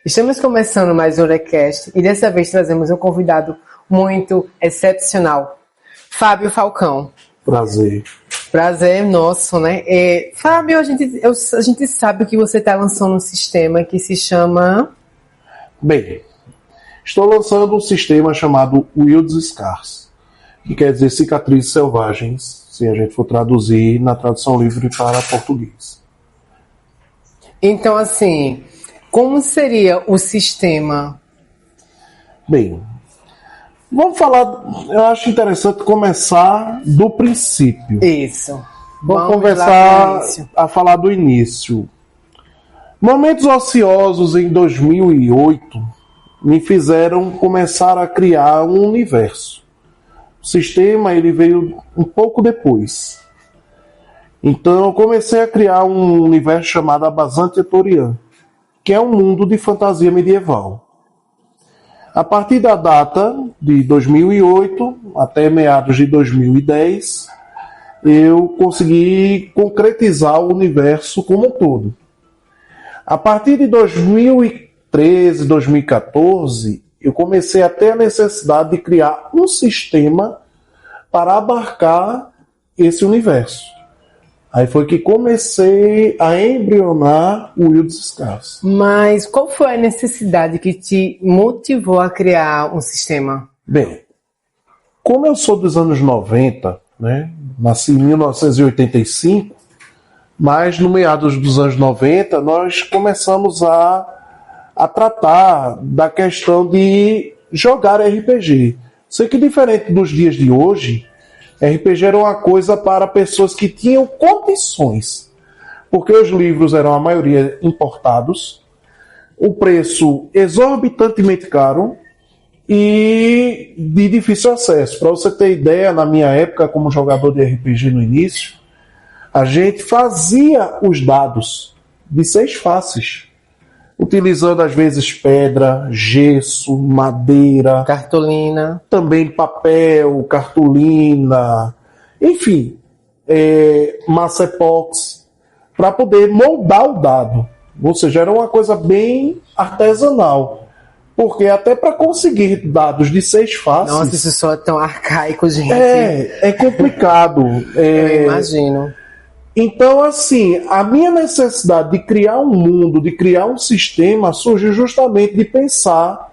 Estamos começando mais um Recast e dessa vez trazemos um convidado muito excepcional, Fábio Falcão. Prazer. Prazer nosso, né? Fábio, a gente sabe que você está lançando um sistema que se chama... Bem, estou lançando um sistema chamado Wild Scars, que quer dizer cicatrizes selvagens, se a gente for traduzir na tradução livre para português. Então, assim, como seria o sistema? Bem, vamos falar, eu acho interessante começar do princípio. Isso. Vamos começar a falar do início. Momentos ociosos em 2008 me fizeram começar a criar um universo. O sistema ele veio um pouco depois. Então eu comecei a criar um universo chamado Abazante Etorian, que é um mundo de fantasia medieval. A partir da data de 2008 até meados de 2010, eu consegui concretizar o universo como um todo. A partir de 2013, 2014, eu comecei a ter a necessidade de criar um sistema para abarcar esse universo. Aí foi que comecei a embrionar o Wild Scars. Mas qual foi a necessidade que te motivou a criar um sistema? Bem, como eu sou dos anos 90, né? Nasci em 1985, mas no meados dos anos 90 nós começamos a tratar da questão de jogar RPG. Sei que diferente dos dias de hoje, RPG era uma coisa para pessoas que tinham condições, porque os livros eram a maioria importados, o preço exorbitantemente caro e de difícil acesso. Para você ter ideia, na minha época como jogador de RPG no início, a gente fazia os dados de 6 faces, utilizando às vezes pedra, gesso, madeira, Cartolina, também papel, cartolina, enfim, massa epox, para poder moldar o dado. Ou seja, era uma coisa bem artesanal. Porque até para conseguir dados de 6 faces... Nossa, isso só é tão arcaico, gente. É complicado. Eu imagino. Então, assim, a minha necessidade de criar um mundo, de criar um sistema, surgiu justamente de pensar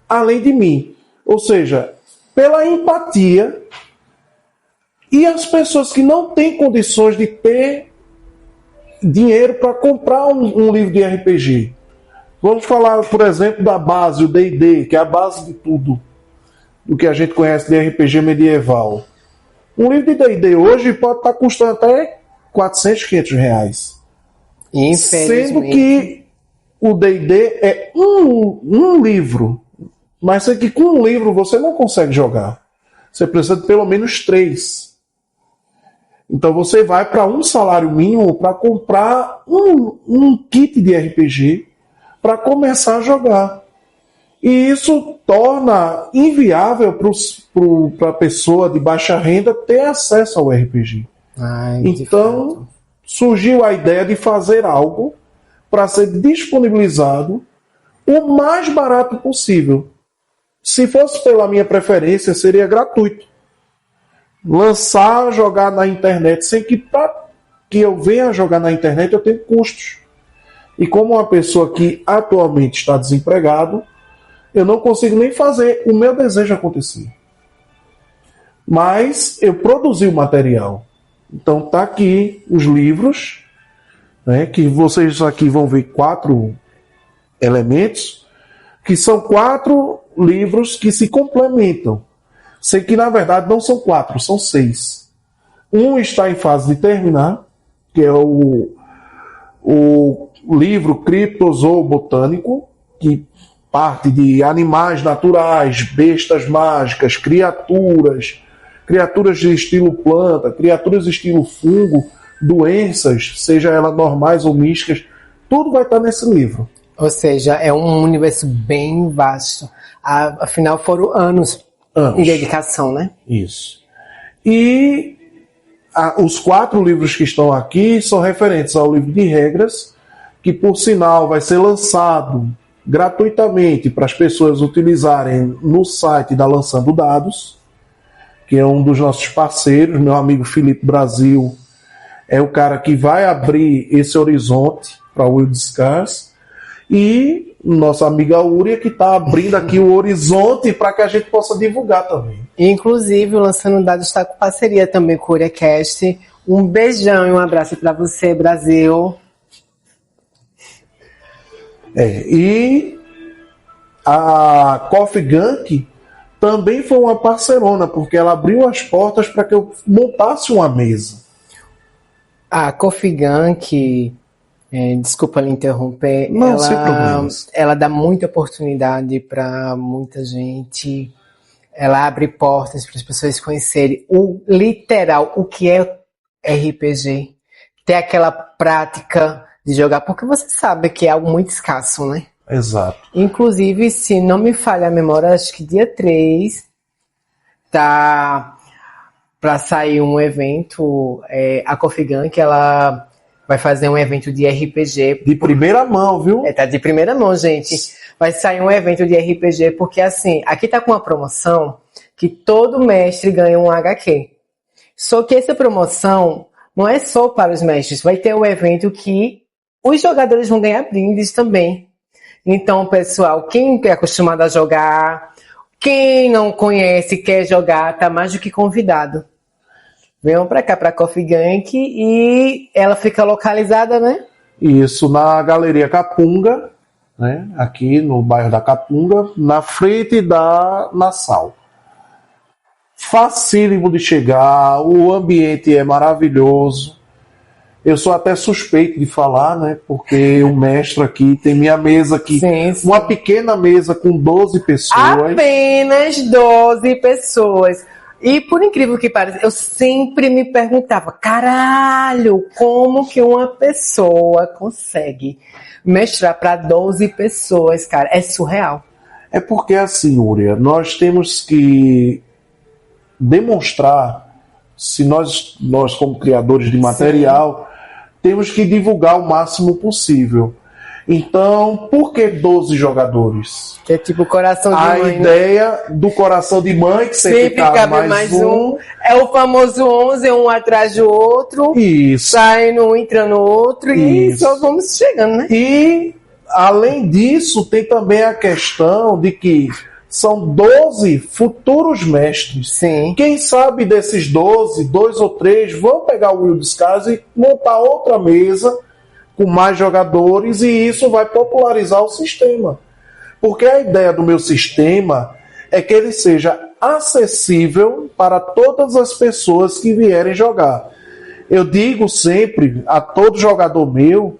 além de mim. Ou seja, pela empatia e as pessoas que não têm condições de ter dinheiro para comprar um livro de RPG. Vamos falar, por exemplo, da base, o D&D, que é a base de tudo do que a gente conhece de RPG medieval. Um livro de D&D hoje pode estar custando até 400, 500 reais. Sendo que o D&D é um livro. Mas sei que com um livro você não consegue jogar. Você precisa de pelo menos 3. Então você vai para um salário mínimo para comprar um kit de RPG para começar a jogar. E isso torna inviável para a pessoa de baixa renda ter acesso ao RPG. Então surgiu a ideia de fazer algo para ser disponibilizado o mais barato possível. Se fosse pela minha preferência, seria gratuito. Lançar, jogar na internet, sem que para que eu venha jogar na internet eu tenho custos. E como uma pessoa que atualmente está desempregado, eu não consigo nem fazer o meu desejo acontecer. Mas eu produzi o material. Então tá aqui os livros, né, que vocês aqui vão ver 4 elementos, que são 4 livros que se complementam. Sei que na verdade não são 4, são 6. Um está em fase de terminar, que é o livro Criptozoo Botânico, que parte de animais naturais, bestas mágicas, criaturas de estilo planta, criaturas de estilo fungo, doenças, seja elas normais ou místicas, tudo vai estar nesse livro. Ou seja, é um universo bem vasto. Afinal, foram anos em dedicação, né? Isso. E os 4 livros que estão aqui são referentes ao livro de regras, que por sinal vai ser lançado gratuitamente para as pessoas utilizarem no site da Lançando Dados, que é um dos nossos parceiros. Meu amigo Felipe Brasil é o cara que vai abrir esse horizonte para o Will Discuss, e nossa amiga Úria que está abrindo aqui o horizonte para que a gente possa divulgar também. Inclusive, o Lançando Dados está com parceria também com o UriaCast. Um beijão e um abraço para você, Brasil. E a Coffee Gunk também foi uma parcerona, porque ela abriu as portas para que eu montasse uma mesa. A Coffee Gunk, desculpa lhe interromper, Não, sem problemas. Ela dá muita oportunidade para muita gente. Ela abre portas para as pessoas conhecerem o literal, o que é RPG. Ter aquela prática de jogar, porque você sabe que é algo muito escasso, né? Exato. Inclusive, se não me falha a memória, acho que dia 3 tá para sair um evento, a Coffee Gunk, ela vai fazer um evento de RPG. De primeira mão, viu? Tá de primeira mão, gente. Vai sair um evento de RPG, porque assim, aqui tá com uma promoção que todo mestre ganha um HQ. Só que essa promoção não é só para os mestres, vai ter um evento que os jogadores vão ganhar brindes também. Então, pessoal, quem é acostumado a jogar, quem não conhece, quer jogar, tá mais do que convidado. Venham para cá, para Coffee Gunk, e ela fica localizada, né? Isso, na Galeria Capunga, né? Aqui no bairro da Capunga, na frente da Nassau. Facílimo de chegar, o ambiente é maravilhoso. Eu sou até suspeito de falar, né? Porque o mestre aqui tem minha mesa aqui, sim, sim. Uma pequena mesa com 12 pessoas. Apenas 12 pessoas. E por incrível que pareça, eu sempre me perguntava, caralho, como que uma pessoa consegue mestrar para 12 pessoas, cara? É surreal. É porque assim, Úria, nós temos que demonstrar, se nós como criadores de material, temos que divulgar o máximo possível. Então, por que 12 jogadores? Que é tipo coração de mãe. A ideia do coração de mãe, que sempre cabe mais um. É o famoso 11, um atrás do outro. Isso. Saindo um, entrando no outro. E só vamos chegando, né? E, além disso, tem também a questão de que são 12 futuros mestres. Sim. Quem sabe desses 12, 2 ou 3 vão pegar o Will Discuss e montar outra mesa com mais jogadores, e isso vai popularizar o sistema. Porque a ideia do meu sistema é que ele seja acessível para todas as pessoas que vierem jogar. Eu digo sempre a todo jogador meu,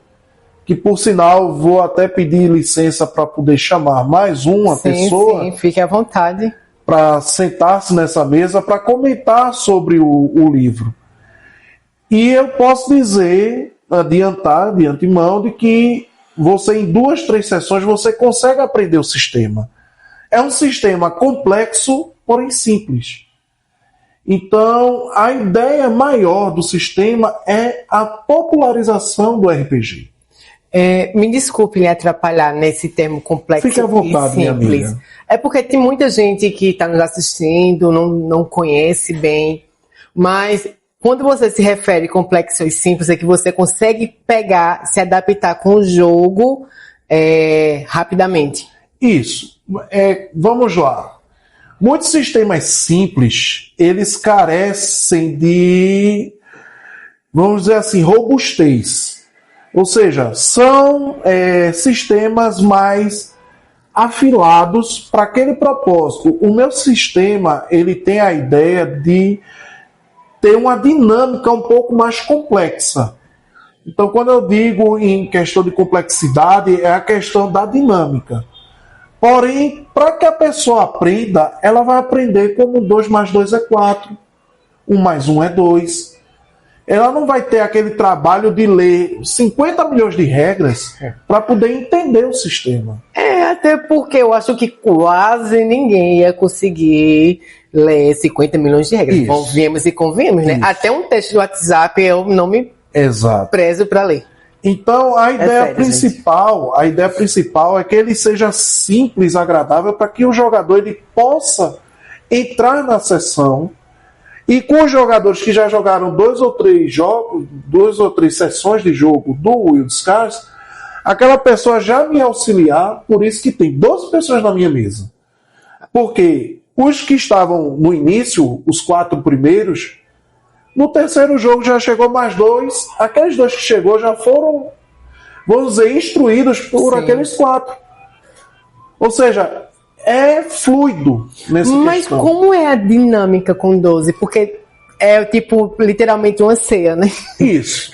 que por sinal vou até pedir licença para poder chamar mais uma pessoa. Sim, fique à vontade. Para sentar-se nessa mesa para comentar sobre o livro. E eu posso dizer, adiantar de antemão, de que você em 2, 3 sessões você consegue aprender o sistema. É um sistema complexo, porém simples. Então, a ideia maior do sistema é a popularização do RPG. Me desculpe lhe atrapalhar nesse termo complexo. Fique à vontade, minha amiga. É porque tem muita gente que está nos assistindo, não conhece bem, mas quando você se refere complexo e simples, é que você consegue pegar, se adaptar com o jogo rapidamente. Isso. Vamos lá. Muitos sistemas simples, eles carecem de, vamos dizer assim, robustez. Ou seja, são sistemas mais afilados para aquele propósito. O meu sistema, ele tem a ideia de ter uma dinâmica um pouco mais complexa. Então, quando eu digo em questão de complexidade, é a questão da dinâmica. Porém, para que a pessoa aprenda, ela vai aprender como 2 mais 2 é 4, 1 mais 1 é 2. Ela não vai ter aquele trabalho de ler 50 milhões de regras para poder entender o sistema. Até porque eu acho que quase ninguém ia conseguir ler 50 milhões de regras. Convenhamos e convenhamos, né? Até um texto do WhatsApp eu não me prezo para ler. Então, a ideia principal é que ele seja simples, agradável, para que o jogador ele possa entrar na sessão e com os jogadores que já jogaram 2 ou 3 jogos, 2 ou 3 sessões de jogo do Wild Scars, aquela pessoa já me auxiliar, por isso que tem 12 pessoas na minha mesa. Porque os que estavam no início, os 4 primeiros, no terceiro jogo já chegou mais 2, aqueles 2 que chegou já foram, vamos dizer, instruídos por aqueles 4. Ou seja, é fluido nessa Mas questão. como é a dinâmica com 12? Porque é tipo literalmente uma ceia, né? Isso.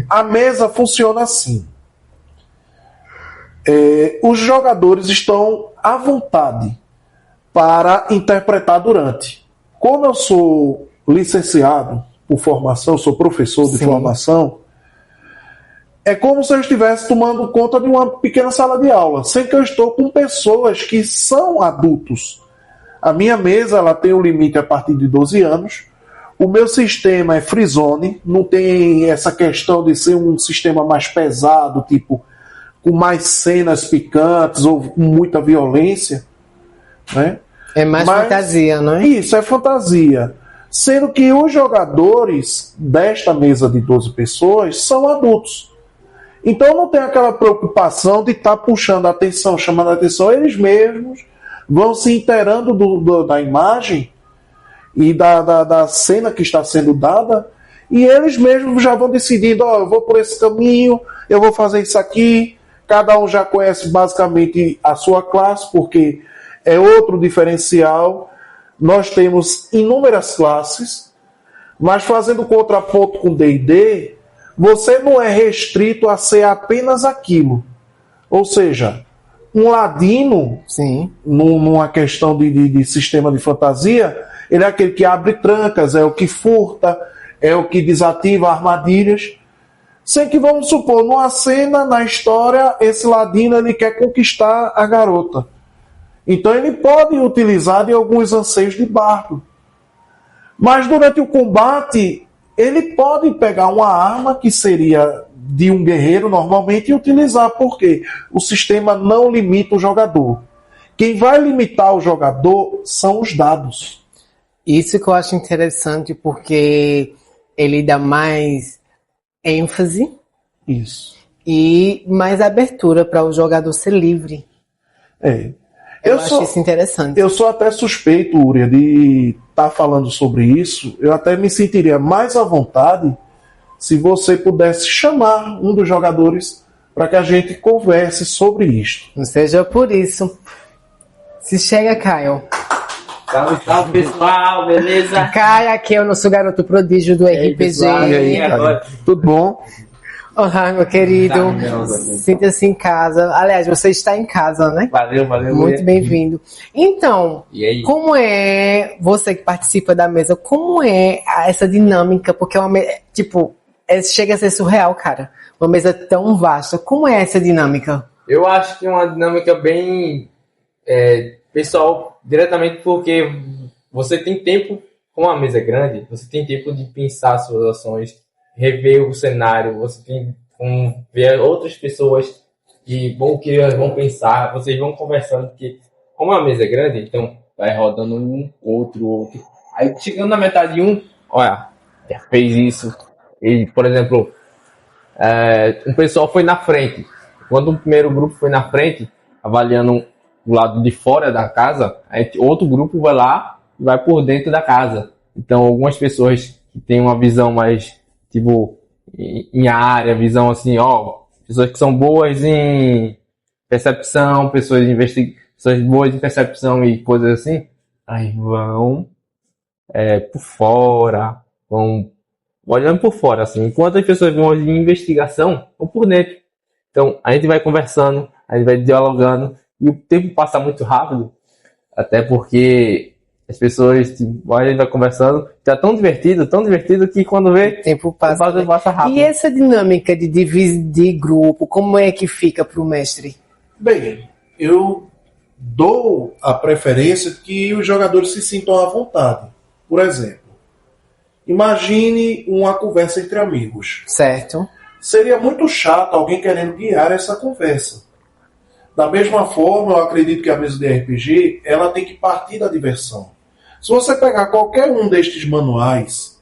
A mesa funciona assim. Os jogadores estão à vontade para interpretar durante. Como eu sou licenciado por formação, sou professor de formação, é como se eu estivesse tomando conta de uma pequena sala de aula, sem que eu estou com pessoas que são adultos. A minha mesa ela tem um limite a partir de 12 anos. O meu sistema é free zone, não tem essa questão de ser um sistema mais pesado, tipo, com mais cenas picantes ou com muita violência, né? É mais fantasia, não é? Isso, é fantasia. Sendo que os jogadores desta mesa de 12 pessoas são adultos. Então não tem aquela preocupação de estar puxando a atenção, chamando a atenção. Eles mesmos vão se inteirando da imagem e da cena que está sendo dada, e eles mesmos já vão decidindo, eu vou por esse caminho, eu vou fazer isso aqui. Cada um já conhece basicamente a sua classe, porque é outro diferencial. Nós temos inúmeras classes, mas fazendo contraponto com D&D, você não é restrito a ser apenas aquilo. Ou seja, um ladino, numa questão de sistema de fantasia, ele é aquele que abre trancas, é o que furta, é o que desativa armadilhas. Sem que, vamos supor, numa cena, na história, esse ladino ele quer conquistar a garota. Então ele pode utilizar de alguns anseios de bardo. Mas durante o combate, ele pode pegar uma arma que seria de um guerreiro normalmente e utilizar, porque o sistema não limita o jogador. Quem vai limitar o jogador são os dados. Isso que eu acho interessante, porque ele dá mais ênfase e mais abertura para o jogador ser livre. Eu acho isso interessante. Eu sou até suspeito, Uria, de estar falando sobre isso. Eu até me sentiria mais à vontade se você pudesse chamar um dos jogadores para que a gente converse sobre isto. Não seja por isso. Se chega, Caio. Salve, salve, pessoal, beleza? Caio, aqui é o nosso garoto prodígio do RPG. Pessoal, e aí, agora? Tudo bom? Olá, meu querido. Sinta-se em casa. Aliás, você está em casa, né? Valeu. Muito bem-vindo. Então, como é você que participa da mesa? Como é essa dinâmica? Porque é uma chega a ser surreal, cara. Uma mesa tão vasta. Como é essa dinâmica? Eu acho que é uma dinâmica bem pessoal, diretamente porque você tem tempo, como a mesa é grande, você tem tempo de pensar suas ações, rever o cenário, você tem como ver outras pessoas que vão pensar, vocês vão conversando, porque como a mesa é grande, então vai rodando outro. Aí chegando na metade de olha, já fez isso. E, por exemplo, o pessoal foi na frente. Quando o primeiro grupo foi na frente, avaliando o lado de fora da casa, outro grupo vai lá e vai por dentro da casa. Então, algumas pessoas que têm uma visão mais, em área, visão assim, pessoas que são boas em percepção, pessoas boas em percepção e coisas assim, aí vão por fora, vão olhando por fora, assim, enquanto as pessoas vão de investigação, vão por dentro. Então, a gente vai conversando, a gente vai dialogando, e o tempo passa muito rápido, até porque as pessoas, a gente vai conversando, tá tão divertido que quando vê, o tempo passa rápido. E essa dinâmica de dividir grupo, como é que fica para o mestre? Bem, eu dou a preferência que os jogadores se sintam à vontade. Por exemplo, imagine uma conversa entre amigos. Certo. seria muito chato alguém querendo guiar essa conversa. Da mesma forma, eu acredito que a mesa de RPG ela tem que partir da diversão. Se você pegar qualquer um destes manuais,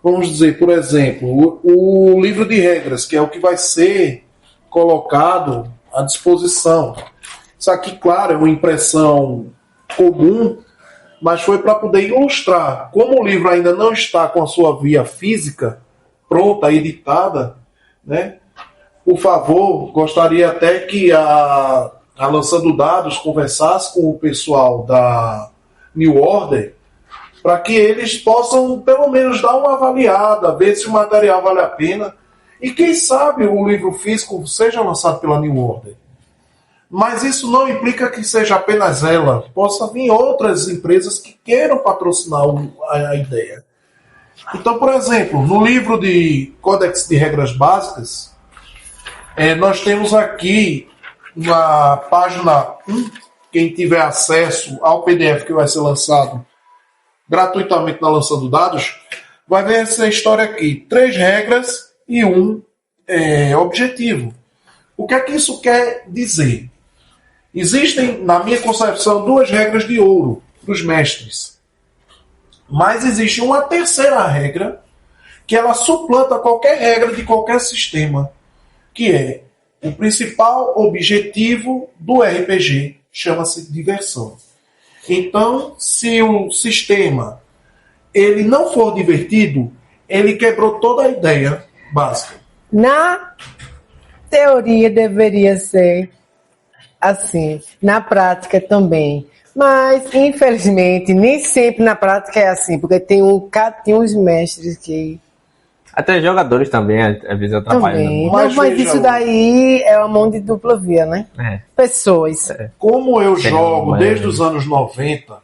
vamos dizer, por exemplo, o livro de regras, que é o que vai ser colocado à disposição. Isso aqui, claro, é uma impressão comum, mas foi para poder ilustrar. Como o livro ainda não está com a sua via física pronta, editada, né? Por favor, gostaria até que a Lançando Dados conversasse com o pessoal da New Order para que eles possam, pelo menos, dar uma avaliada, ver se o material vale a pena. E quem sabe o livro físico seja lançado pela New Order. Mas isso não implica que seja apenas ela. Possa vir outras empresas que queiram patrocinar a ideia. Então, por exemplo, no livro de Códex de Regras Básicas, nós temos aqui na página 1, quem tiver acesso ao PDF que vai ser lançado gratuitamente na Lançando Dados, vai ver essa história aqui. 3 regras e um objetivo. O que é que isso quer dizer? Existem, na minha concepção, 2 regras de ouro dos mestres. Mas existe uma terceira regra que ela suplanta qualquer regra de qualquer sistema, que é o principal objetivo do RPG, chama-se diversão. Então, se o sistema ele não for divertido, ele quebrou toda a ideia básica. Na teoria deveria ser assim, na prática também. Mas, infelizmente, nem sempre na prática é assim, porque tem uns mestres que... Até jogadores também, às vezes, atrapalham. Também. Mas isso daí é uma mão de dupla via, né? Pessoas. Como eu jogo desde os anos 90,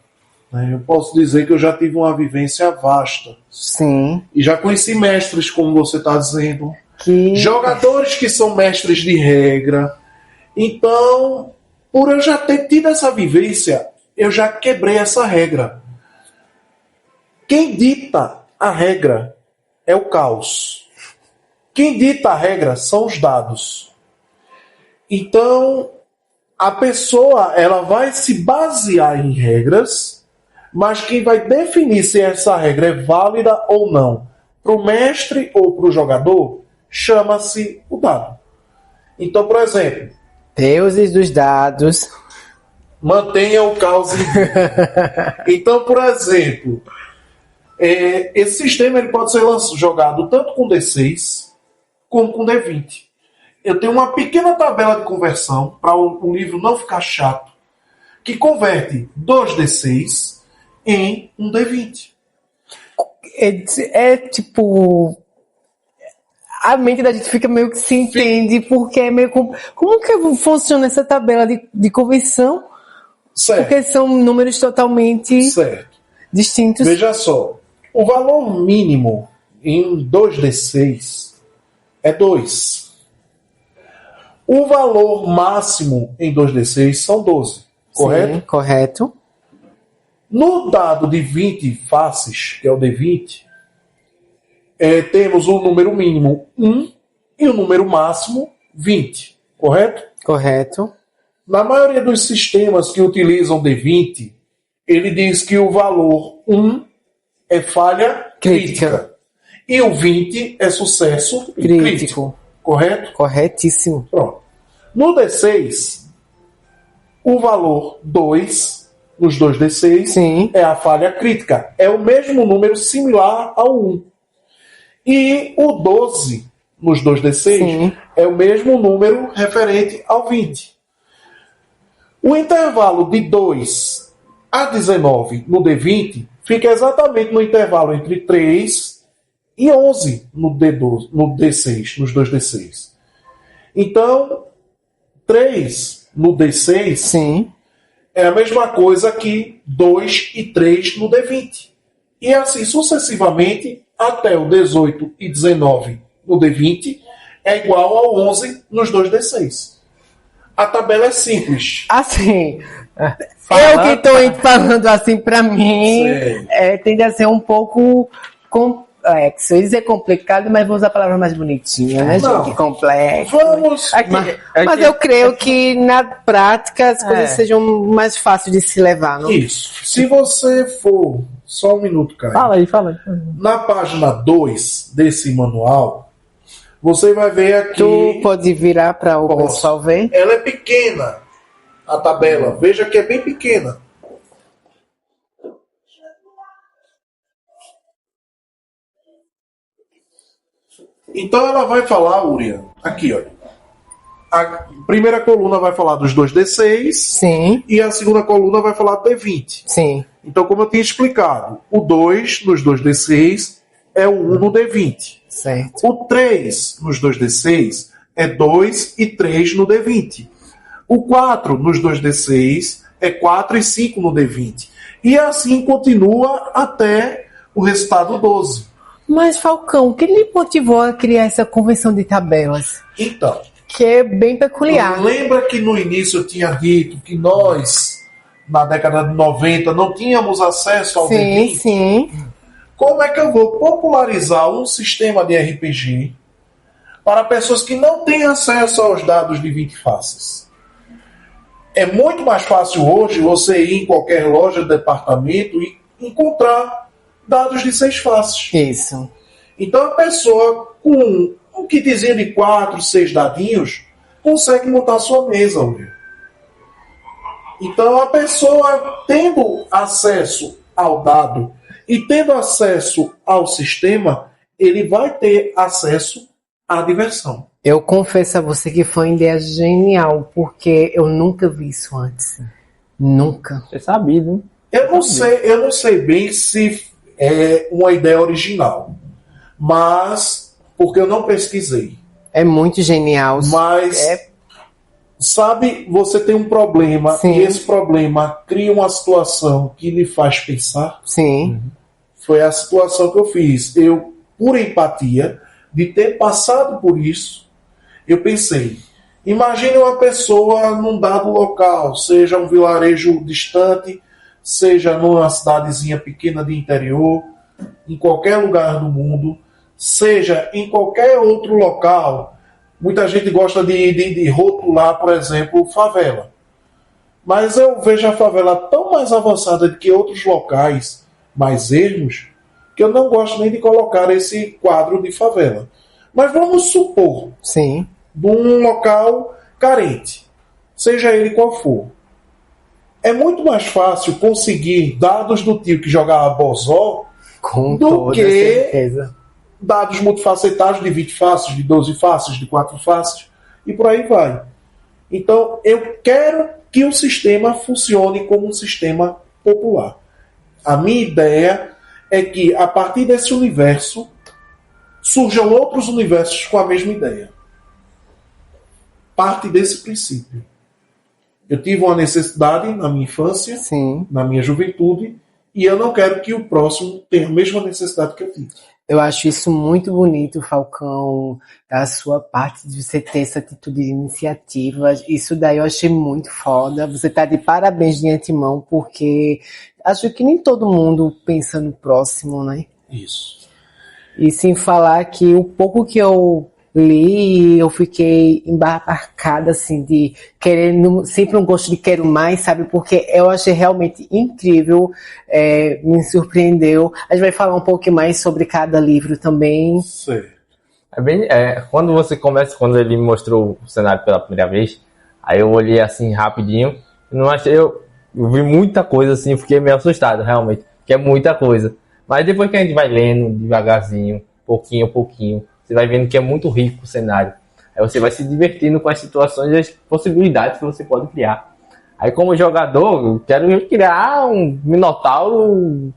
né, eu posso dizer que eu já tive uma vivência vasta. Sim. E já conheci mestres, como você está dizendo. Jogadores que são mestres de regra. Então, por eu já ter tido essa vivência, eu já quebrei essa regra. Quem dita a regra é o caos. Quem dita a regra são os dados. Então, a pessoa ela vai se basear em regras, mas quem vai definir se essa regra é válida ou não para o mestre ou para o jogador chama-se o dado. Então, por exemplo, deuses dos dados, mantenha o caos. Então, por exemplo, esse sistema ele pode ser jogado tanto com D6 como com D20. Eu tenho uma pequena tabela de conversão para o livro não ficar chato, que converte 2 D6 em um D20. Tipo... A mente da gente fica meio que se entende, porque é meio... Como que funciona essa tabela de conversão? Certo. Porque são números totalmente distintos. Veja só, o valor mínimo em 2D6 é 2. O valor máximo em 2D6 são 12, correto? Sim, correto. No dado de 20 faces, que é o D20, temos o número mínimo 1 e o número máximo 20, correto? Correto. Na maioria dos sistemas que utilizam D20, ele diz que o valor 1 é falha crítica. E o 20 é sucesso crítico. Correto? Corretíssimo. Pronto. No D6, o valor 2, nos 2 D6, Sim. é a falha crítica. É o mesmo número similar ao 1. E o 12, nos 2 D6, Sim. é o mesmo número referente ao 20. O intervalo de 2 a 19 no D20 fica exatamente no intervalo entre 3 e 11 no D6, nos 2 D6. Então, 3 no D6 Sim. é a mesma coisa que 2 e 3 no D20. E assim sucessivamente, até o 18 e 19 no D20 é igual ao 11 nos 2 D6. A tabela é simples. Assim, eu que estou falando assim, para mim, tende a ser um pouco complexo. Eu ia dizer complicado, mas vou usar a palavra mais bonitinha, né, Não. gente? Complexo. Vamos. Mas eu creio que na prática as coisas sejam mais fáceis de se levar, não? Isso. Se você for. Só um minuto, cara. Fala aí. Na página 2 desse manual, você vai ver aqui. Tu pode virar para o Posso. pessoal ver? Ela é pequena, a tabela. Veja que é bem pequena. Então ela vai falar, Urian, aqui, olha. A primeira coluna vai falar dos 2D6 Sim, e a segunda coluna vai falar do D20. sim. Então, como eu tinha explicado, o 2 nos 2D6 é o 1 no D20. Certo. O 3 nos 2D6 é 2 e 3 no D20. O 4 nos 2D6 é 4 e 5 no D20. E assim continua até o resultado 12. Mas, Falcão, o que lhe motivou a criar essa convenção de tabelas? Então, Que é bem peculiar. lembra que no início eu tinha dito que nós, na década de 90, não tínhamos acesso ao Sim, D20? sim. Como é que eu vou popularizar um sistema de RPG para pessoas que não têm acesso aos dados de 20 faces? É muito mais fácil hoje você ir em qualquer loja de departamento e encontrar dados de 6 faces. Isso. Então a pessoa com um kitzinho de 4, 6 dadinhos consegue montar a sua mesa hoje. Então a pessoa tendo acesso ao dado e tendo acesso ao sistema, ele vai ter acesso à diversão. Eu confesso a você que foi uma ideia genial, porque eu nunca vi isso antes. Nunca. Você sabido, hein? Eu não sei bem se é uma ideia original, mas porque eu não pesquisei. É muito genial. Mas sabe, você tem um problema Sim. e esse problema cria uma situação que lhe faz pensar. Sim. Foi a situação que eu fiz. Eu, por empatia, de ter passado por isso, eu pensei, imagine uma pessoa num dado local, seja um vilarejo distante, seja numa cidadezinha pequena de interior, em qualquer lugar do mundo, seja em qualquer outro local. Muita gente gosta de rotular, por exemplo, favela. Mas eu vejo a favela tão mais avançada do que outros locais mais ermos, que eu não gosto nem de colocar esse quadro de favela. Mas vamos supor, Sim. de um local carente, seja ele qual for. É muito mais fácil conseguir dados do tio que jogava bozó Com do toda que certeza. dados multifacetados de 20 faces, de 12 faces, de 4 faces, e por aí vai. Então, eu quero que o sistema funcione como um sistema popular. A minha ideia é que, a partir desse universo, surjam outros universos com a mesma ideia. Parte desse princípio. Eu tive uma necessidade na minha infância, Sim. na minha juventude, e eu não quero que o próximo tenha a mesma necessidade que eu tive. Eu acho isso muito bonito, Falcão, da sua parte, de você ter essa atitude de iniciativa. Isso daí eu achei muito foda. Você tá de parabéns de antemão, porque acho que nem todo mundo pensa no próximo, né? Isso. E sem falar que o pouco que eu li, eu fiquei embarcada, assim, de querendo, sempre um gosto de quero mais, sabe? Porque eu achei realmente incrível, me surpreendeu. A gente vai falar um pouco mais sobre cada livro também. Sei. Quando você começa, quando ele me mostrou o cenário pela primeira vez, aí eu olhei assim rapidinho, eu vi muita coisa assim, fiquei meio assustado realmente, que é muita coisa. Mas depois que a gente vai lendo devagarzinho, pouquinho a pouquinho, você vai vendo que é muito rico o cenário. Aí você vai se divertindo com as situações e as possibilidades que você pode criar. Aí como jogador, eu quero criar um minotauro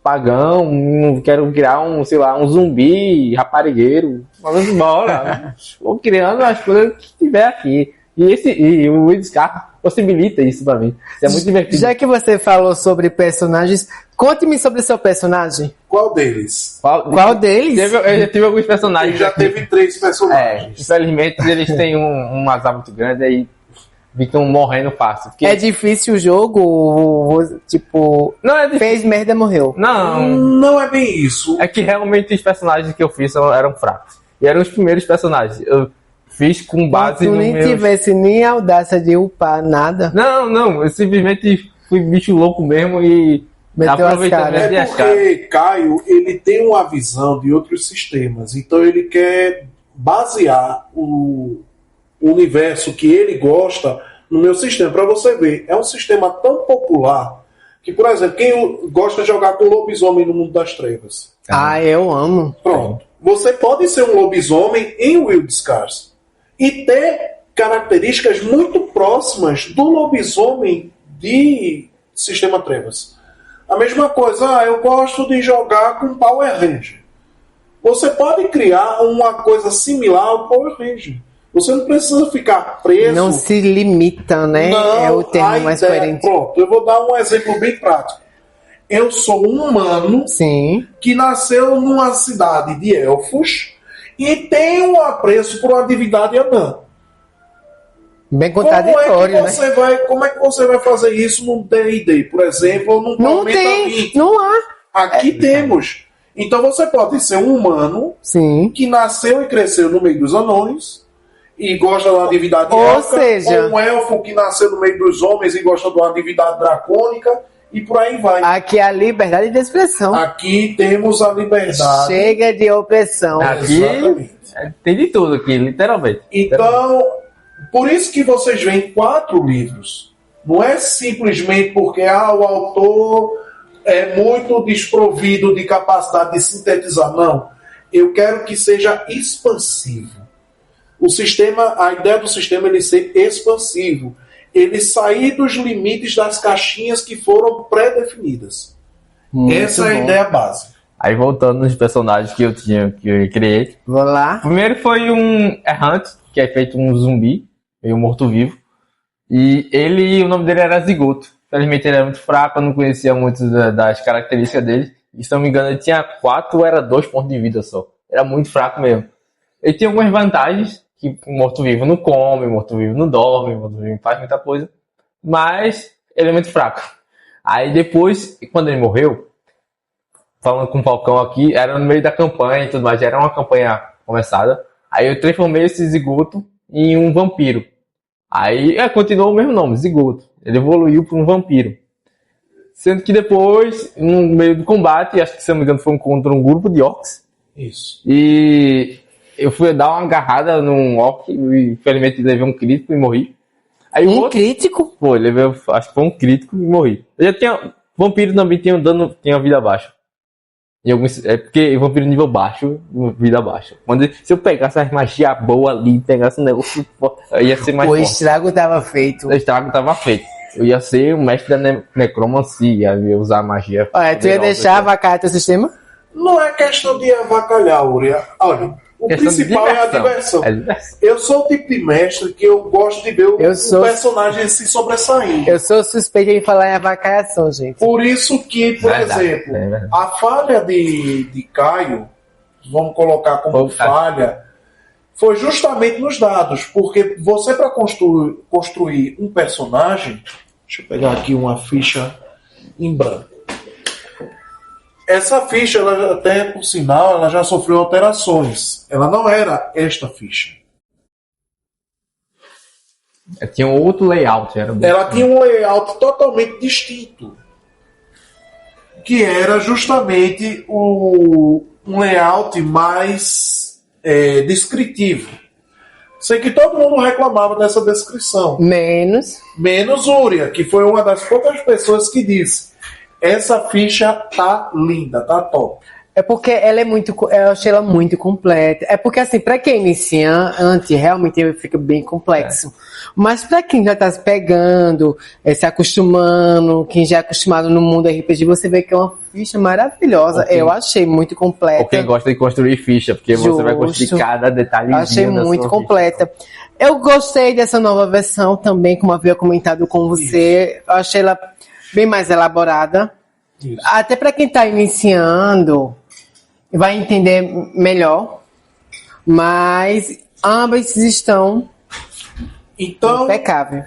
pagão, quero criar um zumbi raparigueiro. Vamos embora. Vou criando as coisas que tiver aqui. E o Edgar possibilita isso pra mim. Isso é muito divertido. Já que você falou sobre personagens, conte-me sobre o seu personagem. Qual deles? Qual deles? Eu já tive alguns personagens. Já teve 3 personagens. Infelizmente eles têm um azar muito grande aí ficam morrendo fácil. Porque... É difícil o jogo, tipo, Não é difícil. fez merda, morreu. Não, Não é bem isso. é que realmente os personagens que eu fiz eram fracos. E eram os primeiros personagens. Eu fiz com base Se tu no nem meu... tivesse nem a audácia de upar nada, Não, eu simplesmente fui bicho louco mesmo e Meteu as caras. É porque Caio, ele tem uma visão de outros sistemas. Então ele quer basear o universo que ele gosta no meu sistema. Para você ver, é um sistema tão popular que, por exemplo, quem gosta de jogar com lobisomem no mundo das trevas? Ah, eu amo. Pronto. Você pode ser um lobisomem em Wild Scars e ter características muito próximas do lobisomem de Sistema Trevas. A mesma coisa, eu gosto de jogar com Power Ranger. Você pode criar uma coisa similar ao Power Ranger. Você não precisa ficar preso. Não se limita, né? Não, É o termo mais coerente. Pronto, eu vou dar um exemplo bem prático. Eu sou um humano Sim. que nasceu numa cidade de elfos e tem um apreço por uma divindade anã. Bem Como contraditório, né? como é que você vai fazer isso num D&D, por exemplo, ou num Não Tormenta tem, 20? não há. Aqui temos. Então você pode ser um humano Sim. que nasceu e cresceu no meio dos anões e gosta de uma divindade Ou élfica, seja- ou um elfo que nasceu no meio dos homens e gosta de uma divindade dracônica, e por aí vai. Aqui é a liberdade de expressão. Aqui temos a liberdade. Chega de opressão. Aqui Exatamente. tem de tudo aqui, literalmente. Então, por isso que vocês veem 4 livros. Não é simplesmente porque o autor é muito desprovido de capacidade de sintetizar. Não. Eu quero que seja expansivo. O sistema, a ideia do sistema é ele ser expansivo. Ele sair dos limites das caixinhas que foram pré-definidas. Muito Essa é a bom. ideia básica. Aí voltando nos personagens que eu criei. Vou lá. Primeiro foi um errante, que é feito um zumbi, meio morto-vivo. E o nome dele era Zigoto. Infelizmente ele era muito fraco, eu não conhecia muito das características dele. E se não me engano ele tinha 4 ou era 2 pontos de vida só. Era muito fraco mesmo. Ele tinha algumas vantagens, que o morto-vivo não come, o morto-vivo não dorme, o morto-vivo não faz muita coisa. Mas ele é muito fraco. Aí depois, quando ele morreu, falando com o Falcão aqui, era no meio da campanha e tudo mais, já era uma campanha começada. Aí eu transformei esse Zigoto em um vampiro. Aí continuou o mesmo nome, Zigoto. Ele evoluiu para um vampiro. Sendo que depois, no meio do combate, acho que se não me engano foi contra um grupo de orcs. Isso. E eu fui dar uma agarrada num orc e infelizmente levei um crítico e morri. Aí o Um outro, crítico? foi, acho que foi um crítico e morri. Eu já tinha. Vampiro também tinha vida baixa. Porque vampiro nível baixo, vida baixa. Se eu pegasse as magia boa ali, pegasse um negócio, eu ia ser mais O forte. estrago tava feito. O estrago tava feito. Eu ia ser o mestre da necromancia, ia usar magia. Olha, tu ia poderosa. deixar avacalhar teu sistema? Não é questão de avacalhar, Uria. Olha, o Questão de principal é a diversão. É diversão. Eu sou o tipo de mestre que eu gosto de ver o personagem se sobressaindo. Eu sou suspeita em falar em avacalhação, gente. Por isso que, por Verdade, exemplo, é verdade. a falha de Caio, vamos colocar como falha, foi justamente nos dados. Porque você, para construir um personagem... Deixa eu pegar aqui uma ficha em branco. Essa ficha, ela até por sinal, ela já sofreu alterações. Ela não era esta ficha. Tinha um outro layout. Ela tinha um layout totalmente distinto. Que era justamente um layout mais descritivo. Sei que todo mundo reclamava dessa descrição. Menos. Menos Uria, que foi uma das poucas pessoas que disse: essa ficha tá linda, tá top. É porque ela é muito, eu achei ela muito completa. É porque, assim, pra quem é iniciante, realmente fica bem complexo. Mas pra quem já tá se pegando, se acostumando, quem já é acostumado no mundo RPG, você vê que é uma ficha maravilhosa. Ok. Eu achei muito completa. Ou quem gosta de construir ficha, porque você vai construir Justo. cada detalhezinho. Achei da muito sua completa. Eu gostei dessa nova versão também, como eu havia comentado com você. Eu achei ela bem mais elaborada. Isso. Até para quem está iniciando, vai entender melhor. Mas ambas estão Então, impecáveis.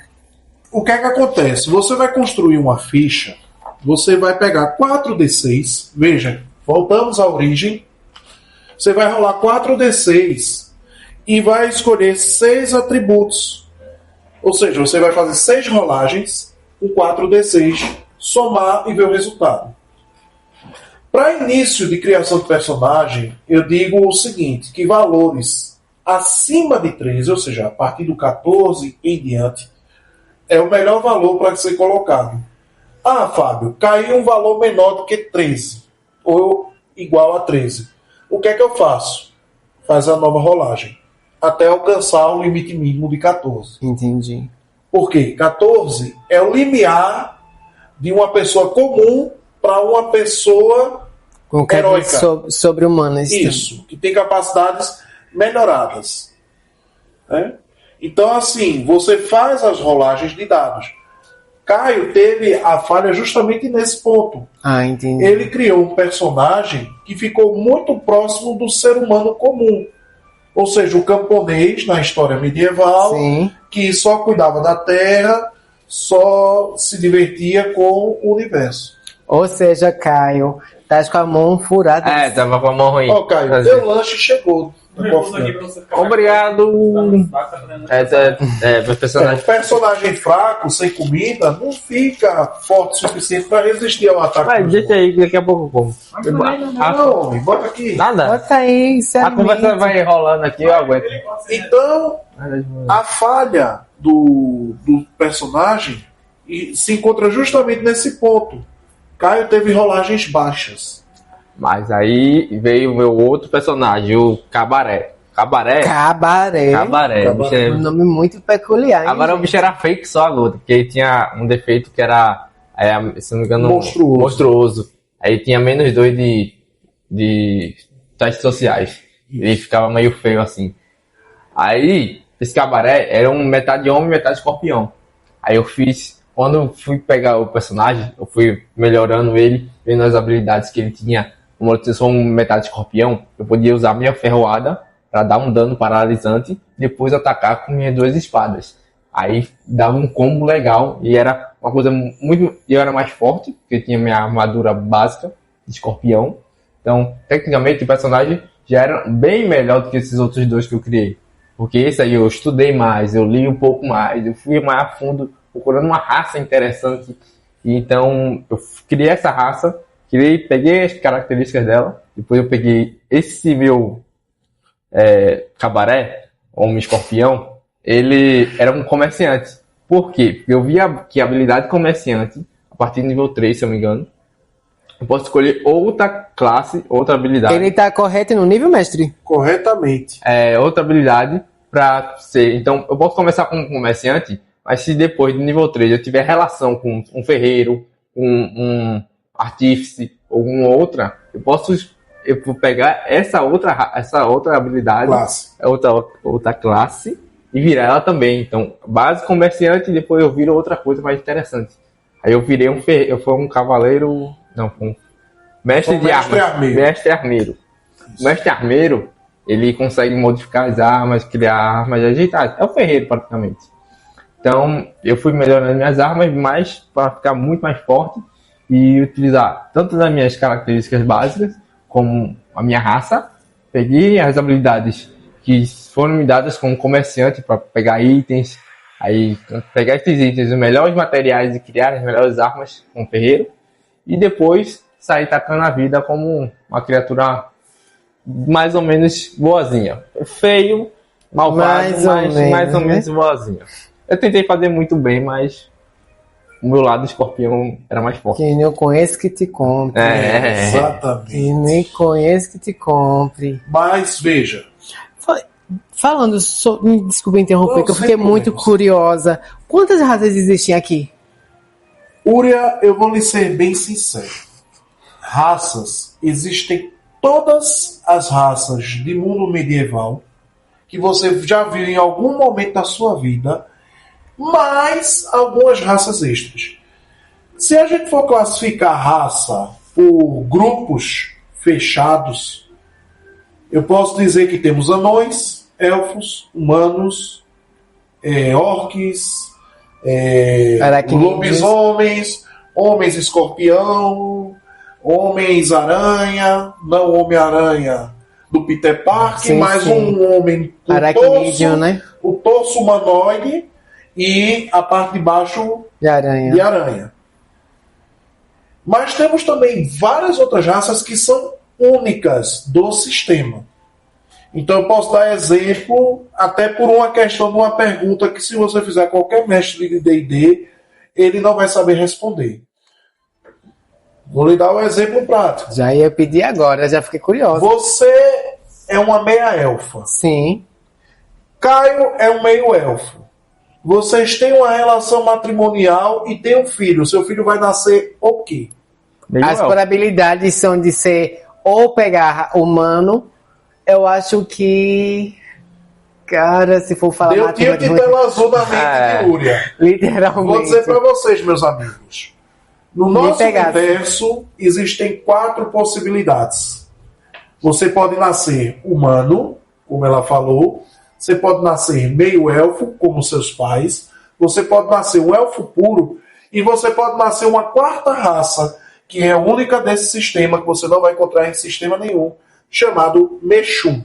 o que é que acontece? Você vai construir uma ficha, você vai pegar 4d6, veja, voltamos à origem, você vai rolar 4d6 e vai escolher 6 atributos. Ou seja, você vai fazer 6 rolagens com 4d6, somar e ver o resultado. Para início de criação de personagem, eu digo o seguinte, que valores acima de 13, ou seja, a partir do 14 em diante, é o melhor valor para ser colocado. Ah, Fábio, caiu um valor menor do que 13, ou igual a 13. O que é que eu faço? Faz a nova rolagem, até alcançar o limite mínimo de 14. Entendi. Por quê? 14 é o limiar de uma pessoa comum para uma pessoa Com heróica. Sobre-humanas. Isso, que tem capacidades melhoradas. Né? Então, assim, você faz as rolagens de dados. Caio teve a falha justamente nesse ponto. Ah, entendi. Ele criou um personagem que ficou muito próximo do ser humano comum. Ou seja, o camponês na história medieval, Sim. que só cuidava da terra, só se divertia com o universo. Ou seja, Caio, tá com a mão furada. Tava com a mão ruim. Ó, Caio, teu lanche chegou. Obrigado. Meu O personagem. personagem fraco, sem comida, não fica forte o suficiente para resistir ao ataque. Mas deixa aí, daqui a pouco eu como. Não, homem, bota aqui. Nada. Bota aí, A conversa vai rolando aqui, eu aguento. Então, a falha do personagem se encontra justamente nesse ponto. Caio teve rolagens baixas. Mas aí veio o meu outro personagem, o Cabaré. Cabaré. Cabaré. O bicho é- Um nome muito peculiar, hein, Agora o gente? bicho era feio que só a gota, porque ele tinha um defeito que era, se não me engano, monstruoso. Aí tinha menos 2 de testes sociais. Ele ficava meio feio assim. Aí, esse Cabaré era um metade homem e metade escorpião. Aí eu fiz, quando eu fui pegar o personagem, eu fui melhorando ele, vendo as habilidades que ele tinha. Como eu sou um metade escorpião, eu podia usar minha ferroada para dar um dano paralisante, depois atacar com minhas 2 espadas. Aí dava um combo legal e era uma coisa muito... Eu era mais forte, porque eu tinha minha armadura básica de escorpião. Então, tecnicamente, o personagem já era bem melhor do que esses outros 2 que eu criei. Porque esse aí eu estudei mais, eu li um pouco mais, eu fui mais a fundo procurando uma raça interessante. E então, eu criei essa raça, peguei as características dela, depois eu peguei esse meu Cabaré, homem escorpião, ele era um comerciante. Por quê? Porque eu via que a habilidade comerciante, a partir do nível 3, se eu não me engano, eu posso escolher outra classe, outra habilidade. Ele tá correto no nível, mestre? Corretamente. Outra habilidade para ser... Então, eu posso começar como comerciante, mas se depois do nível 3 eu tiver relação com um ferreiro, um artífice, ou alguma outra, eu vou pegar essa outra habilidade, outra classe, e virar ela também. Então, base comerciante, e depois eu viro outra coisa mais interessante. Aí eu virei eu fui um cavaleiro, não, um mestre de armas. Mestre armeiro. O mestre armeiro, ele consegue modificar as armas, criar armas, ajeitar. É o ferreiro, praticamente. Então, eu fui melhorando minhas armas, mais para ficar muito mais forte e utilizar tanto das minhas características básicas, como a minha raça. Peguei as habilidades que foram me dadas como comerciante para pegar itens, aí pegar esses itens, os melhores materiais e criar as melhores armas com o ferreiro, e depois sair tacando a vida como uma criatura mais ou menos boazinha. Feio, malvado, mais ou menos boazinha. Eu tentei fazer muito bem, mas o meu lado escorpião era mais forte. Quem não conhece que te compre. Exatamente. Quem nem conhece que te compre. Mas, veja. Falando, me desculpa interromper, que eu fiquei muito curiosa. Quantas raças existem aqui? Uria, eu vou lhe ser bem sincero. Raças, existem todas as raças de mundo medieval que você já viu em algum momento da sua vida, mais algumas raças extras. Se a gente for classificar raça por grupos fechados, eu posso dizer que temos anões, elfos, humanos, orques, Aracnídeos. lobisomens, homens escorpião, homens aranha, não Homem-Aranha do Peter Parker, Sim, mas sim. um homem com Aracnídeo, né? o torso humanoide e a parte de baixo De aranha. de aranha. Mas temos também várias outras raças que são únicas do sistema. Então eu posso dar exemplo, até por uma questão de uma pergunta que se você fizer qualquer mestre de D&D, ele não vai saber responder. Vou lhe dar um exemplo prático. Já ia pedir agora, já fiquei curiosa. Você é uma meia-elfa. Sim. Caio é um meio-elfo. Vocês têm uma relação matrimonial e têm um filho. Seu filho vai nascer o quê? As probabilidades são de ser ou pegar humano. Eu acho que... Cara, se for falar Deu tiro de tela azul na mente de Lúria. literalmente. Vou dizer para vocês, meus amigos. No nosso universo, existem 4 possibilidades. Você pode nascer humano, como ela falou. Você pode nascer meio-elfo, como seus pais. Você pode nascer um elfo puro. E você pode nascer uma quarta raça, que é a única desse sistema, que você não vai encontrar em sistema nenhum, chamado Meshun.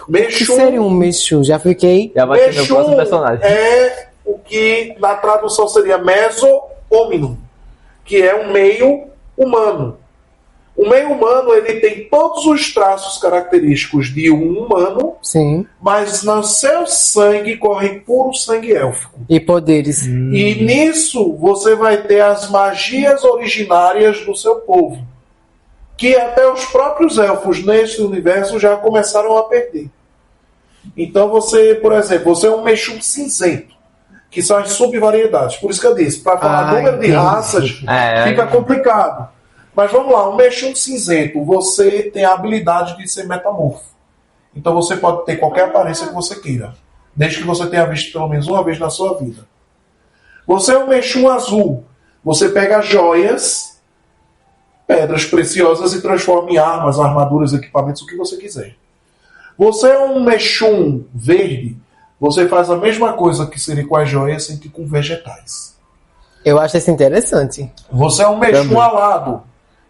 O que seria um Meshun? Já fiquei... Já vai ser meu próximo Meshun personagem. é o que na tradução seria meso-hominum, que é um meio humano. O meio humano ele tem todos os traços característicos de um humano, Sim. mas no seu sangue corre puro sangue élfico. E poderes. E nisso você vai ter as magias originárias do seu povo, que até os próprios elfos nesse universo já começaram a perder. Então você, por exemplo, você é um Meshun cinzento, que são as subvariedades. Por isso que eu disse, para falar número de raças, fica complicado. Mas vamos lá, um Meshun cinzento, você tem a habilidade de ser metamorfo. Então você pode ter qualquer aparência que você queira, desde que você tenha visto pelo menos uma vez na sua vida. Você é um Meshun azul, você pega joias, pedras preciosas e transforma em armas, armaduras, equipamentos, o que você quiser. Você é um Meshun verde, você faz a mesma coisa que seria com as joias, só que com vegetais. Eu acho isso interessante. Você é um Meshun alado.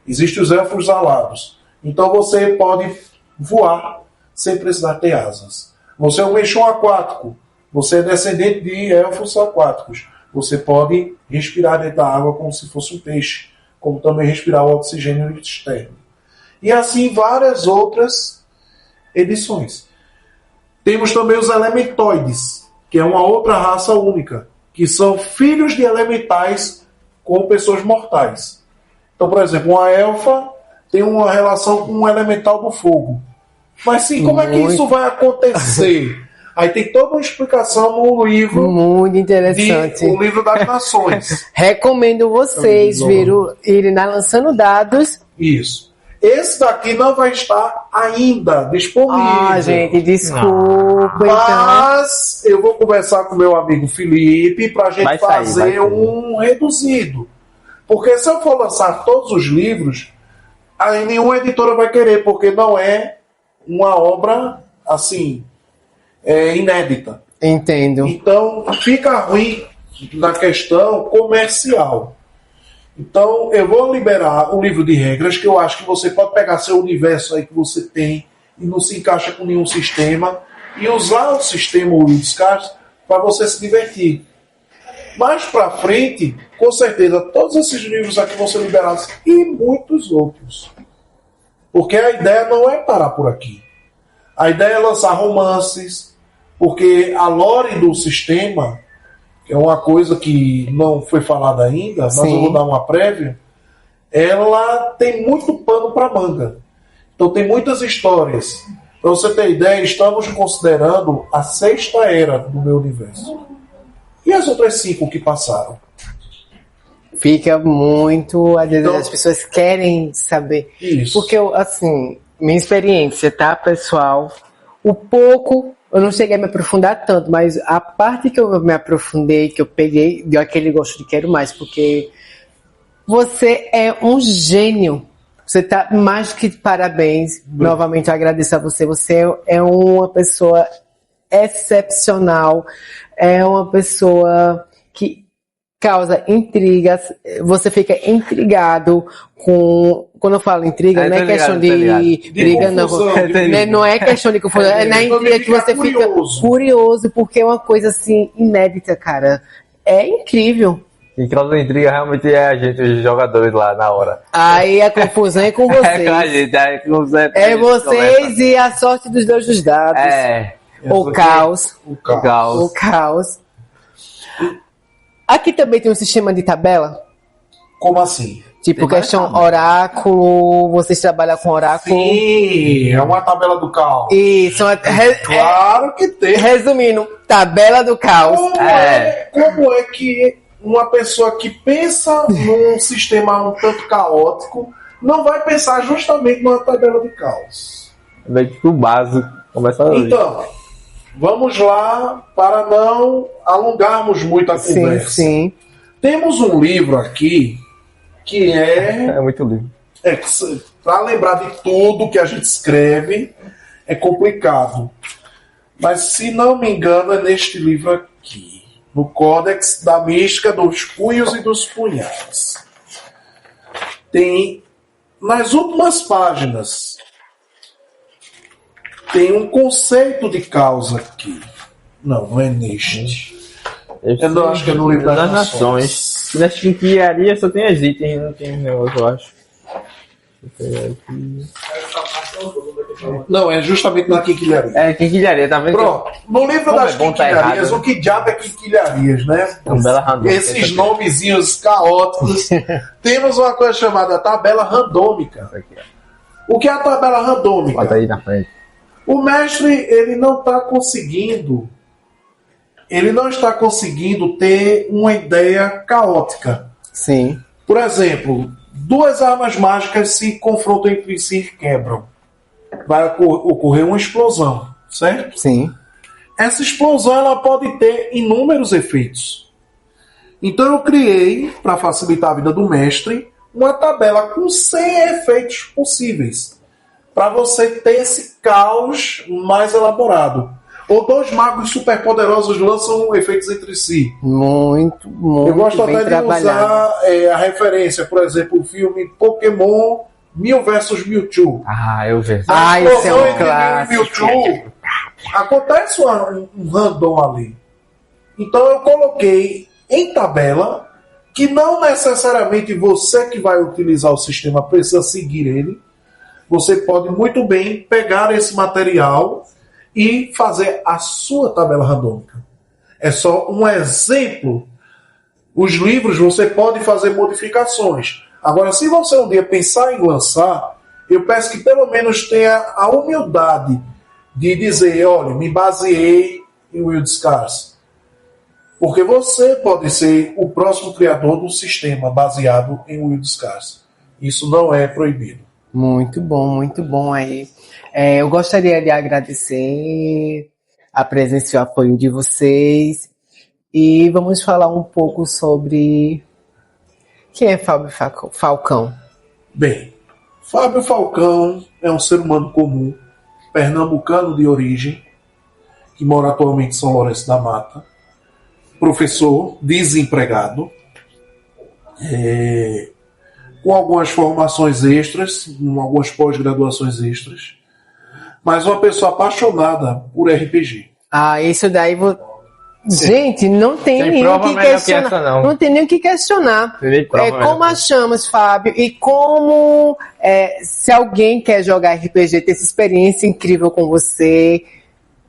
Existem os elfos alados. Então você pode voar sem precisar ter asas. Você é um Meshun aquático. Você é descendente de elfos aquáticos. Você pode respirar dentro da água como se fosse um peixe, como também respirar o oxigênio externo. E assim várias outras edições. Temos também os elementoides, que é uma outra raça única, que são filhos de elementais com pessoas mortais. Então, por exemplo, uma elfa tem uma relação com um elemental do fogo. Mas sim, como é que isso vai acontecer? Aí tem toda uma explicação no livro. Muito interessante. O livro das Nações. Recomendo vocês irem na Lançando Dados. Isso. Esse daqui não vai estar ainda disponível. Ah, gente, desculpa. Mas eu vou conversar com meu amigo Felipe para a gente fazer um reduzido. Porque se eu for lançar todos os livros, aí nenhuma editora vai querer, porque não é uma obra, assim, inédita. Entendo. Então, fica ruim na questão comercial. Então, eu vou liberar um livro de regras, que eu acho que você pode pegar seu universo aí que você tem e não se encaixa com nenhum sistema, e usar o sistema Wizards para você se divertir. Mais para frente, com certeza, todos esses livros aqui vão ser liberados e muitos outros. Porque a ideia não é parar por aqui. A ideia é lançar romances, porque a lore do sistema, que é uma coisa que não foi falada ainda, mas eu vou dar uma prévia, ela tem muito pano para manga. Então tem muitas histórias. Para você ter ideia, estamos considerando a 6ª era do meu universo. E as outras 5 que passaram? Fica muito... Às vezes as pessoas querem saber. Isso. Porque, assim, minha experiência, tá, pessoal? O pouco... Eu não cheguei a me aprofundar tanto, mas a parte que eu me aprofundei, que eu peguei, deu aquele gosto de quero mais, porque você é um gênio. Você tá mais que de parabéns. Novamente eu agradeço a você. Você é uma pessoa excepcional. É uma pessoa que causa intrigas, você fica intrigado com... Quando eu falo intriga, não é questão de briga, não. Não é questão de confusão, é na intriga que você fica curioso, porque é uma coisa assim, inédita, cara. É incrível. Quem causa intriga realmente é a gente, os jogadores lá na hora. Aí a confusão é com vocês. É com a gente, é vocês e a sorte dos dois dos dados. O caos. O caos. Aqui também tem um sistema de tabela? Como assim? Tipo, questão oráculo, vocês trabalham com oráculo? Sim, é uma tabela do caos. Isso, claro que tem. Resumindo, tabela do caos. Como é que uma pessoa que pensa num sistema um tanto caótico não vai pensar justamente numa tabela de caos? É tipo o básico. Começa hoje. Então, vamos lá para não alongarmos muito a conversa. Sim. Temos um livro aqui que é muito livro. Para lembrar de tudo que a gente escreve é complicado. Mas, se não me engano, é neste livro aqui, no Códex da Mística dos Punhos e dos Punhais. Tem, nas últimas páginas, tem um conceito de causa aqui. Não é neste. Eu acho que é no livro das Nações. Nas quinquilharias só tem as itens, não tem negócio, eu acho. Não, é justamente na quinquilharia. É, quinquilharia, tá vendo? Pronto, no livro das quinquilharias, o que diabo é quinquilharias, né? Esses nomezinhos caóticos. Temos uma coisa chamada tabela randômica. O que é a tabela randômica? Bota aí na frente. O mestre, ele não está conseguindo ter uma ideia caótica. Sim. Por exemplo, duas armas mágicas se confrontam entre si e quebram. Vai ocorrer uma explosão, certo? Sim. Essa explosão ela pode ter inúmeros efeitos. Então eu criei, para facilitar a vida do mestre, uma tabela com 100 efeitos possíveis. Para você ter esse caos mais elaborado. Ou dois magos superpoderosos lançam efeitos entre si. Muito Eu gosto bem até de usar a referência, por exemplo, o filme Pokémon Mew vs Mewtwo. Eu vejo. Esse é um clássico. Mewtwo, acontece um random ali. Então eu coloquei em tabela que não necessariamente você que vai utilizar o sistema precisa seguir ele. Você pode muito bem pegar esse material e fazer a sua tabela randômica. É só um exemplo. Os livros você pode fazer modificações. Agora, se você um dia pensar em lançar, eu peço que pelo menos tenha a humildade de dizer, olha, me baseei em Will Scars. Porque você pode ser o próximo criador do sistema baseado em Will Scars. Isso não é proibido. Muito bom aí. Eu gostaria de agradecer a presença e o apoio de vocês. E vamos falar um pouco sobre quem é Fábio Falcão. Bem, Fábio Falcão é um ser humano comum, pernambucano de origem, que mora atualmente em São Lourenço da Mata, professor, desempregado, com algumas formações extras, com algumas pós-graduações extras, mas uma pessoa apaixonada por RPG. Isso daí... Gente, não tem nem o que questionar. Não tem nem o que questionar. Como achamos, Fábio, e como se alguém quer jogar RPG, ter essa experiência incrível com você.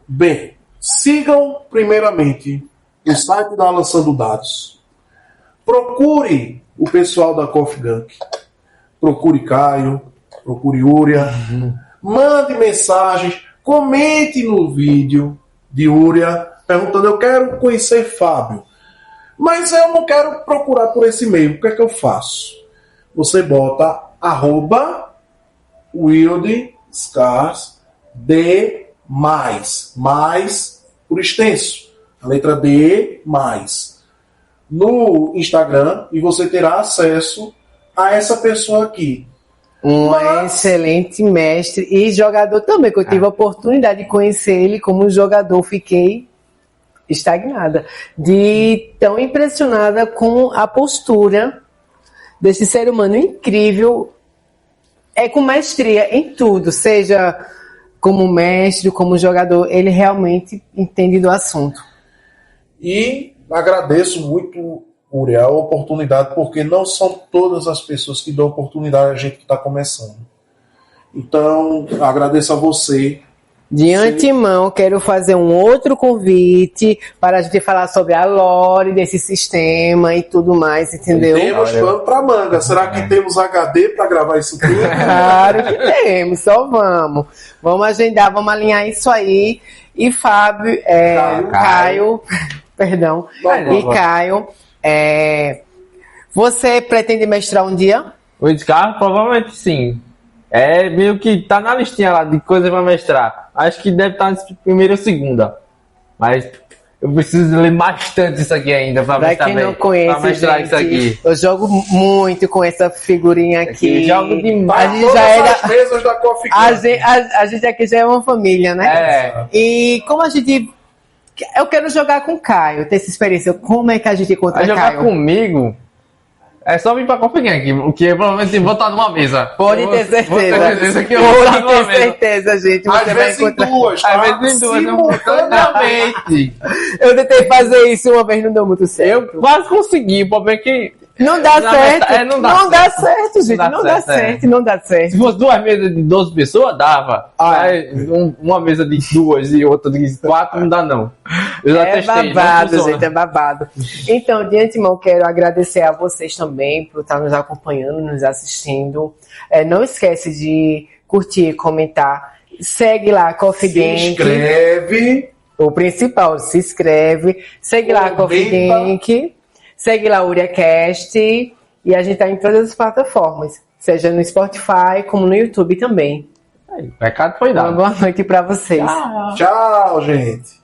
Bem, sigam primeiramente o site da Lançando Dados. Procure o pessoal da Coffee Gunk. Procure Caio, procure Úria. Mande mensagens, comente no vídeo de Úria perguntando, eu quero conhecer Fábio, mas eu não quero procurar por esse e-mail. O que é que eu faço? Você bota @WildScarsD+, mais por extenso, a letra D+, no Instagram, e você terá acesso a essa pessoa aqui. Excelente mestre e jogador também, que eu tive a oportunidade de conhecer ele como jogador, fiquei estagnada, de tão impressionada com a postura desse ser humano incrível, com maestria em tudo, seja como mestre, como jogador, ele realmente entende do assunto. E agradeço muito, Uriel, a oportunidade, porque não são todas as pessoas que dão oportunidade a gente que está começando. Então, agradeço a você. De antemão, quero fazer um outro convite para a gente falar sobre a lore desse sistema e tudo mais, entendeu? Temos pano para manga. Será que temos HD para gravar isso tudo? Claro que temos, só vamos. Vamos agendar, vamos alinhar isso aí. E Fábio, Caio, perdão, Caio, você pretende mestrar um dia? O Edgar, provavelmente sim. É meio que tá na listinha lá de coisas pra mestrar. Acho que deve estar na primeira ou segunda. Mas eu preciso ler bastante isso aqui ainda pra mestrar quem bem. não conhece, pra mestrar gente, isso aqui. Eu jogo muito com essa figurinha aqui. Jogo demais. A gente já era... as mesas da Coffee a gente aqui já é uma família, né? É. E como a gente... Eu quero jogar com o Caio, ter essa experiência. Como é que a gente encontra Vai jogar Caio? comigo... É só vir pra Coffee Gang, que eu provavelmente vou estar numa mesa. Pode ter certeza. Vou ter certeza que eu vou estar numa Pode ter mesa. certeza, gente. Às Você vai vezes em encontrar... duas, tá? Às vezes em duas, simultaneamente. Eu tentei fazer isso uma vez, não deu muito certo. Eu quase consegui, o problema é que... Não dá certo. Não Não dá certo, gente. Não dá certo, não dá certo. Se fosse duas mesas de 12 pessoas, dava. Aí, uma mesa de 2 e outra de 4, não dá não. Eu já testei, babado, gente, é babado. Então, de antemão, quero agradecer a vocês também por estar nos acompanhando, nos assistindo. Não esquece de curtir, comentar. Segue lá a Coffee Gang. Se inscreve. O principal, se inscreve. Segue lá a Coffee Gang. Segue lá o UriaCast e a gente tá em todas as plataformas, seja no Spotify como no YouTube também. Aí, o recado foi dado. Uma boa noite para vocês. Tchau, gente.